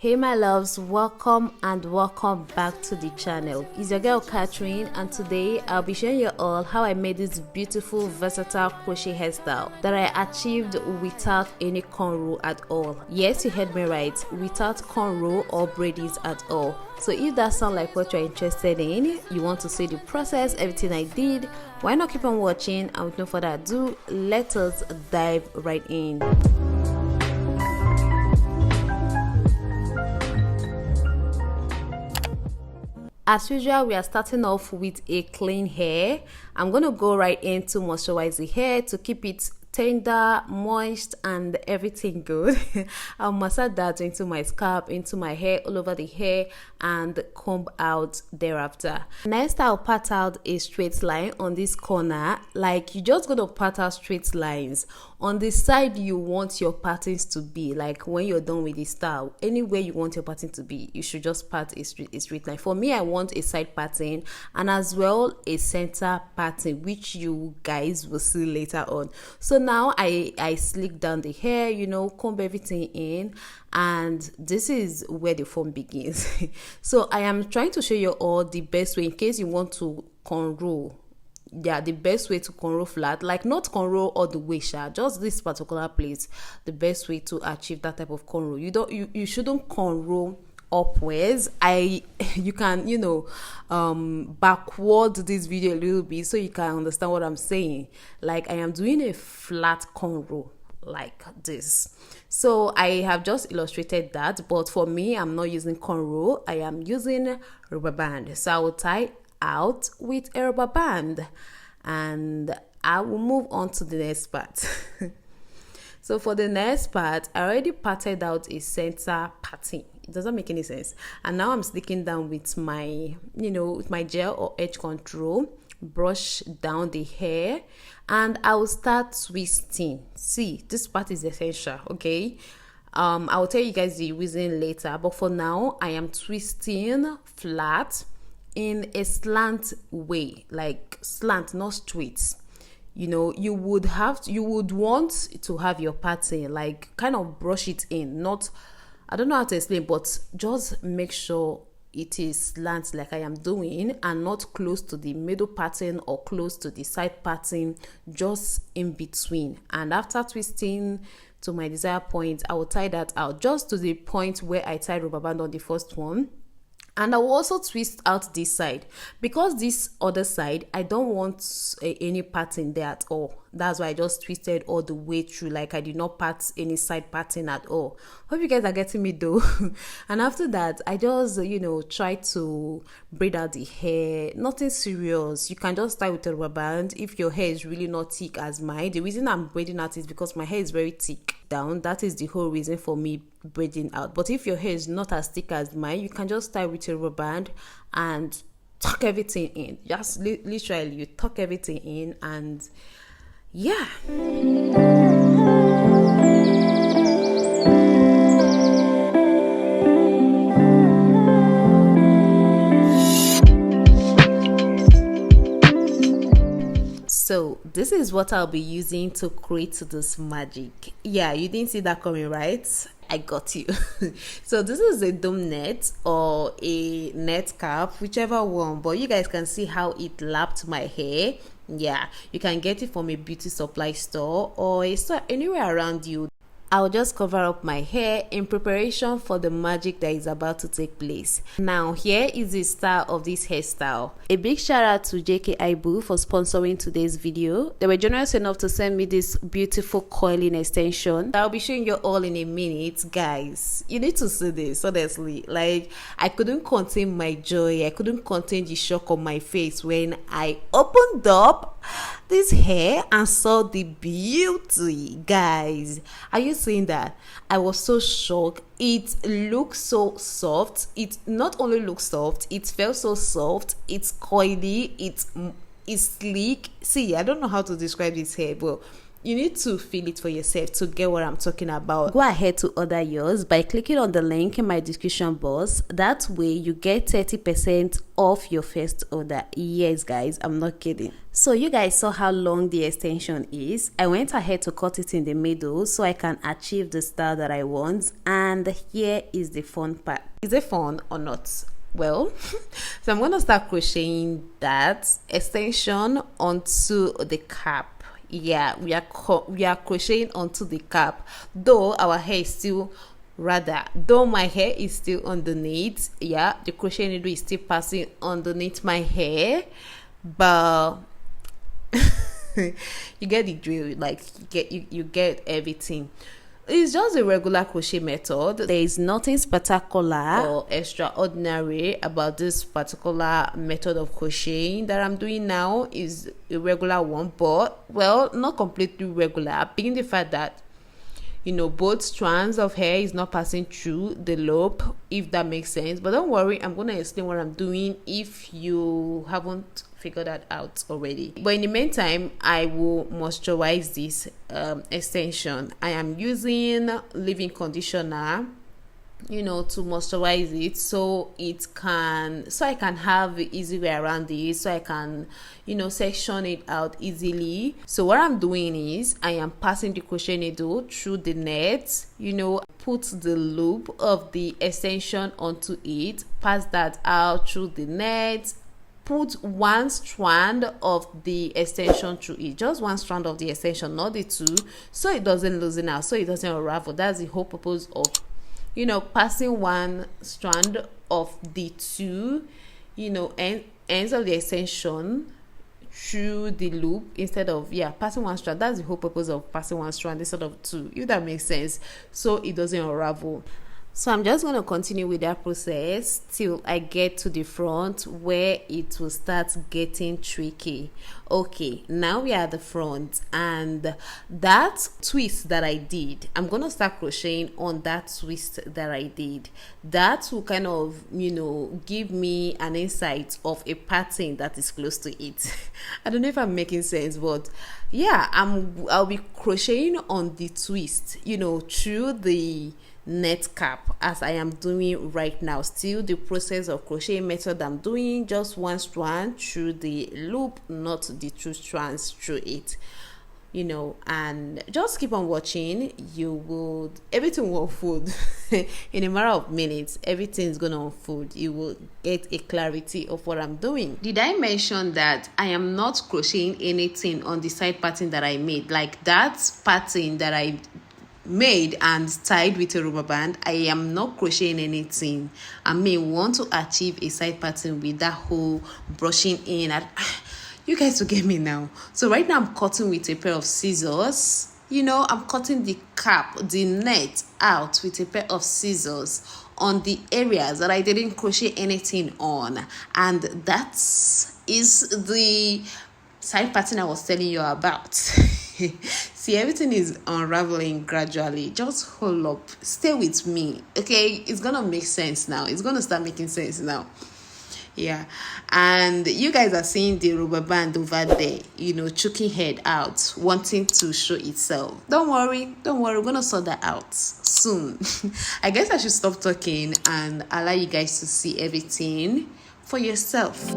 Hey my loves, welcome and welcome back to the channel. It's your girl Catherine, and today I'll be showing you all how I made this beautiful versatile crochet hairstyle that I achieved without any cornrow at all. Yes, you heard me right, without cornrow or braids at all. So if that sounds like what you're interested in, you want to see the process, everything I did, why not keep on watching? And with no further ado, let us dive right in. As usual, we are starting off with a clean hair. I'm going to go right into moisturize the hair to keep it tender, moist, and everything good. I'll massage that into my scalp, into my hair, all over the hair, and comb out thereafter. Next, I'll pat out a straight line on this corner. Like, you're just going to pat out straight lines on the side you want your patterns to be. Like when you're done with the style, anywhere you want your pattern to be, you should just pat a straight line. For me, I want a side pattern and as well a center pattern, which you guys will see later on. So now I slick down the hair, you know, comb everything in, and this is where the fun begins. So I am trying to show you all the best way in case you want to cornrow. Yeah, the best way to cornrow flat, like not cornrow all the way, just this particular place, the best way to achieve that type of cornrow. You shouldn't cornrow upwards. You can, you know, backward this video a little bit so you can understand what I'm saying. Like I am doing a flat cornrow like this. So I have just illustrated that, but for me, I'm not using cornrow, I am using rubber band. So I will tie out with a rubber band and I will move on to the next part. So for the next part, I already parted out a center pattern. It doesn't make any sense. And now I'm sticking down with my, you know, with my gel or edge control, brush down the hair, and I will start twisting. See, this part is essential, okay? I will tell you guys the reason later, but for now, I am twisting flat in a slant way, like slant, not straight. You know, you would want to have your pattern like kind of brush it in, not, I don't know how to explain, but just make sure it is slant like I am doing and not close to the middle pattern or close to the side pattern, just in between. And after twisting to my desired point, I will tie that out just to the point where I tied rubber band on the first one. And I will also twist out this side because this other side, I don't want any pattern there at all. That's why I just twisted all the way through, like I did not part any side pattern at all. Hope you guys are getting me though. And after that, I just, you know, try to braid out the hair. Nothing serious. You can just tie with a rubber band if your hair is really not thick as mine. The reason I'm braiding out is because my hair is very thick down. That is the whole reason for me braiding out. But if your hair is not as thick as mine, you can just tie with a rubber band and tuck everything in. Just literally you tuck everything in, and yeah. So this is what I'll be using to create this magic. Yeah, you didn't see that coming, right? I got you. So this is a dome net or a net cap, whichever one, but you guys can see how it lapped my hair. Yeah, you can get it from a beauty supply store or a store anywhere around you. I'll just cover up my hair in preparation for the magic that is about to take place. Now, here is the style of this hairstyle. A big shout out to JK Ibu for sponsoring today's video. They were generous enough to send me this beautiful coiling extension. I'll be showing you all in a minute, guys. You need to see this, honestly. Like, I couldn't contain my joy. I couldn't contain the shock on my face when I opened up this hair and saw the beauty. Guys, are you seeing that? I was so shocked. It looks so soft. It not only looks soft, it felt so soft. It's coily, it's sleek. See, I don't know how to describe this hair, but you need to feel it for yourself to get what I'm talking about. Go ahead to order yours by clicking on the link in my description box. That way you get 30% off your first order. Yes guys, I'm not kidding. So you guys saw how long the extension is. I went ahead to cut it in the middle so I can achieve the style that I want, and here is the fun part. Is it fun or not? Well, so I'm going to start crocheting that extension onto the cap. Yeah, we are crocheting onto the cap, though our hair is still, though my hair is still underneath. Yeah, the crochet needle is still passing underneath my hair, but you get the drill. Like you get everything. It's just a regular crochet method. There is nothing spectacular or extraordinary about this particular method of crocheting that I'm doing now. Is a regular one, but well, not completely regular, being the fact that, you know, both strands of hair is not passing through the loop, if that makes sense. But don't worry, I'm gonna explain what I'm doing if you haven't figured that out already. But in the meantime, I will moisturize this extension. I am using leave-in conditioner, you know, to moisturize it, so I can have the easy way around it, so I can, you know, section it out easily. So what I'm doing is I am passing the crochet needle through the net, you know, put the loop of the extension onto it, pass that out through the net, put one strand of the extension through it, just one strand of the extension, not the two, so it doesn't loosen out, so it doesn't unravel. That's the whole purpose of, you know, passing one strand of the two, you know, ends of the extension through the loop instead of, yeah, passing one strand. That's the whole purpose of passing one strand instead of two, if that makes sense, so it doesn't unravel. So I'm just going to continue with that process till I get to the front where it will start getting tricky. Okay, now we are at the front, and that twist that I did, I'm going to start crocheting on that twist that I did. That will kind of, you know, give me an insight of a pattern that is close to it. I don't know if I'm making sense, but yeah, I'll be crocheting on the twist, you know, through the net cap as I am doing right now. Still the process of crochet method I'm doing, just one strand through the loop, not the two strands through it, you know, and just keep on watching. Everything will unfold in a matter of minutes. Everything's gonna unfold. You will get a clarity of what I'm doing. Did I mention that I am not crocheting anything on the side pattern that I made? Like that pattern that I made and tied with a rubber band, I am not crocheting anything. I may want to achieve a side pattern with that whole brushing in. You guys will get me now. So right now I'm cutting with a pair of scissors. You know, I'm cutting the cap, the net out with a pair of scissors on the areas that I didn't crochet anything on, and that is the side pattern I was telling you about. See, everything is unraveling gradually. Just hold up, stay with me, okay? It's gonna make sense now. It's gonna start making sense now. Yeah, and you guys are seeing the rubber band over there, you know, choking head out, wanting to show itself. Don't worry, we're gonna sort that out soon. I guess I should stop talking and allow you guys to see everything for yourself.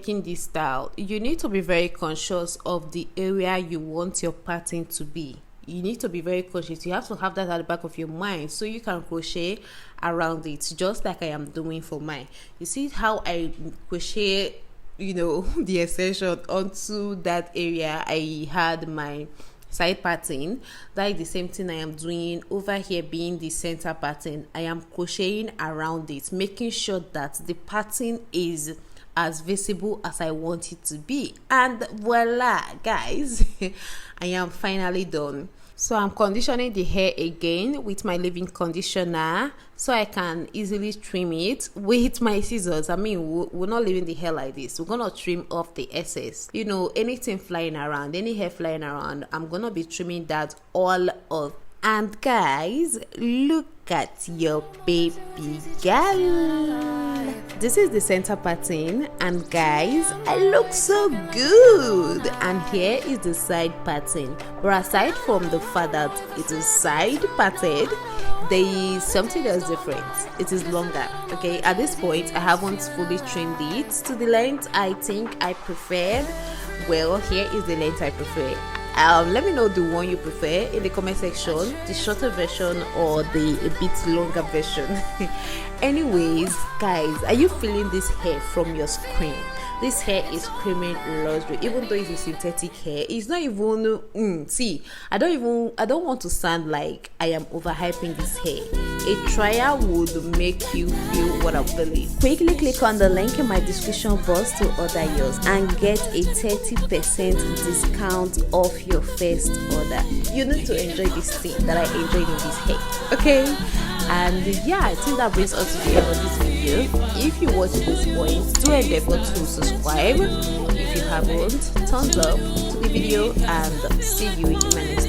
This style, you need to be very conscious of the area you want your pattern to be. You need to be very conscious. You have to have that at the back of your mind so you can crochet around it, just like I am doing for mine. You see how I crochet, you know, the extension onto that area I had my side pattern. That is the same thing I am doing over here, being the center pattern. I am crocheting around it, making sure that the pattern is as visible as I want it to be. And voila, guys, I am finally done. So I'm conditioning the hair again with my leave-in conditioner so I can easily trim it with my scissors. I mean, we're not leaving the hair like this. We're gonna trim off the excess. You know, anything flying around, any hair flying around, I'm gonna be trimming that all off. And guys, look at your baby girl. This is the center pattern, and guys, I look so good. And here is the side pattern. But aside from the fact that it is side pattern, there is something else different. It is longer. Okay, at this point I haven't fully trimmed it to the length I think I preferred. Well, here is the length I prefer. Let me know the one you prefer in the comment section, the shorter version or the a bit longer version. Anyways, guys, are you feeling this hair from your screen? This hair is screaming luxury. Even though it's a synthetic hair, it's not even see, I don't want to sound like I am overhyping this hair. A trial would make you feel what I'm feeling. Quickly click on the link in my description box to order yours and get a 30% discount off your first order. You need to enjoy this thing that I enjoyed in this hair, okay? And yeah, I think that brings us to the end of this video. If you watch this point, do endeavor to subscribe. If you haven't, thumbs up to the video, and see you in my next